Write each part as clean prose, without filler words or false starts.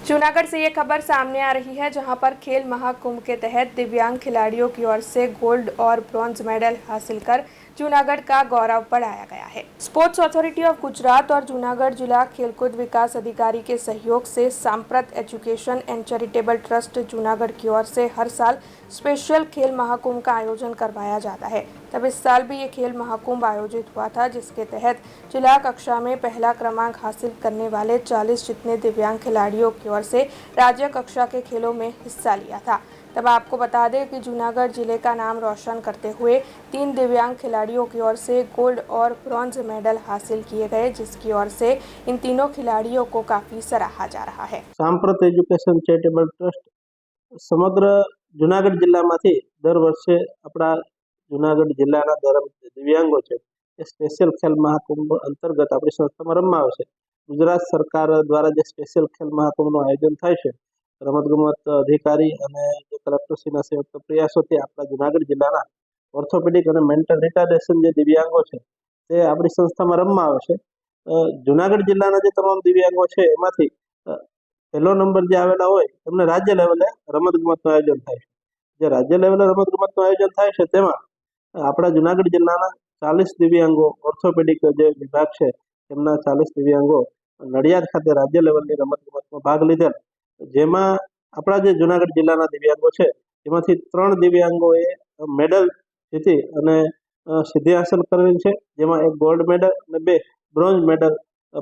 जूनागढ़ से ये खबर सामने आ रही है, जहां पर खेल महाकुंभ के तहत दिव्यांग खिलाड़ियों की ओर से गोल्ड और ब्रॉन्ज मेडल हासिल कर जूनागढ़ का गौरव बढ़ाया गया है। स्पोर्ट्स अथॉरिटी ऑफ गुजरात और जूनागढ़ जिला खेलकूद विकास अधिकारी के सहयोग से Samprat education and charitable trust Junagadh की ओर से हर साल स्पेशल खेल महाकुंभ का आयोजन करवाया जाता है। तब इस साल भी ये खेल महाकुंभ आयोजित हुआ था, जिसके तहत जिला कक्षा में पहला क्रमांक हासिल करने वाले 40 जितने दिव्यांग खिलाड़ियों की ओर से राज्य कक्षा के खेलों में हिस्सा लिया था। तब आपको बता दें कि जूनागढ़ जिले का नाम रोशन करते हुए 3 दिव्यांग खिलाड़ियों की ओर से गोल्ड और ब्रॉन्ज मेडल हासिल किए गए, जिसकी ओर से इन तीनों खिलाड़ियों को काफी सराहा जा रहा है। सांप्रत एज्युकेशन चैरिटेबल ट्रस्ट समग्र जूनागढ़ जिल्लामांथी दर वर्षे अपना जूनागढ़ जिल्लाना दिव्यांगो छे स्पेशल खेल महाकुंभ अंतर्गत अपनी संस्थामां रमवा आवे छे। गुजरात सरकार द्वारा जे स्पेशल खेल महाकुंभनुं आयोजन थाय छे, रमतगमत अधिकारी अने कलेक्टरश्रीना संयुक्त प्रयासोथी आपણા जूनागढ़ जिल्लाना ऑर्थोपेडिक अने मेंटल रिटार्डेशन जे दिव्यांगो छे ते आपણી संस्थामां रमवा आवे छे। जूनागढ़ जिल्लाना जे तमाम दिव्यांगो छे एमांथी पहलो नंबर जे आवेला होय तेमने राज्य लेवले रमतगमतनुं आयोजन थाय छे। जे राज्य लेवले रमतगमतनुं आयोजन थाय छे तेमां आपણા जूनागढ़ जिल्लाना 40 दिव्यांगो ऑर्थोपेडिक जे विभाग छे તેમના 40 दिव्यांगो नडियाद खाते राज्य लेवलनी रमतगमतमां भाग लीधेल, जेमां आपણા जे जूनागढ़ जिल्लाना दिव्यांगो छे एमांथी 3 दिव्यांगोए मेडल जीती अने सिद्धि हासिल करेल छे, जेमां एक गोल्ड मेडल अने 2 ब्रोन्ज मेडल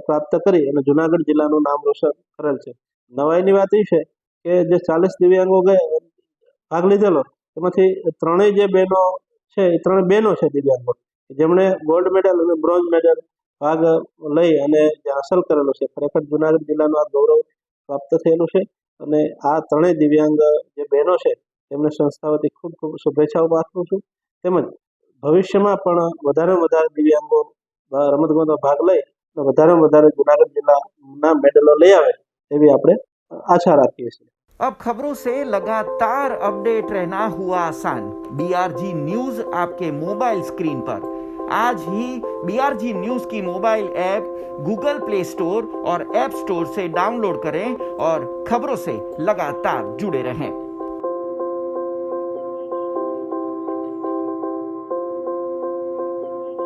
प्राप्त करी अने जूनागढ़ जिल्लानुं नाम रोशन करेल छे। नवाईनी वात ए छे के जे 40 दिव्यांगो भाग लीधेलो तेमांथी 3 जे बहनों छे ए 3 बहनों छे दिव्यांगो, जेमणे गोल्ड मेडल अने ब्रोन्ज मेडल भाग लई अने जे हासिल करेलो छे। खरेखर जूनागढ़ जिल्लानुं आ गौरव प्राप्त थयेलुं छे अने आ 3 दिव्यांग जे बहनों छे तेमने संस्था वती खूब खूब शुभेच्छाओ पाठवुं छुं। તેમજ ભવિષ્યમાં પણ વધારે વધારે દિવ્યાંગો રમતગમતમાં ભાગ લઈ અને વધારે વધારે જૂનાગઢ જિલ્લાના મેડલો લઈ આવે એવી આપણે આશા રાખીએ છીએ। अब खबरों से लगातार अपडेट रहना हुआ आसान। बीआरजी न्यूज आपके मोबाइल स्क्रीन पर। आज ही बीआरजी न्यूज की mobile app Google play store और ऐप स्टोर से डाउनलोड करें और खबरों से लगातार जुड़े रहें।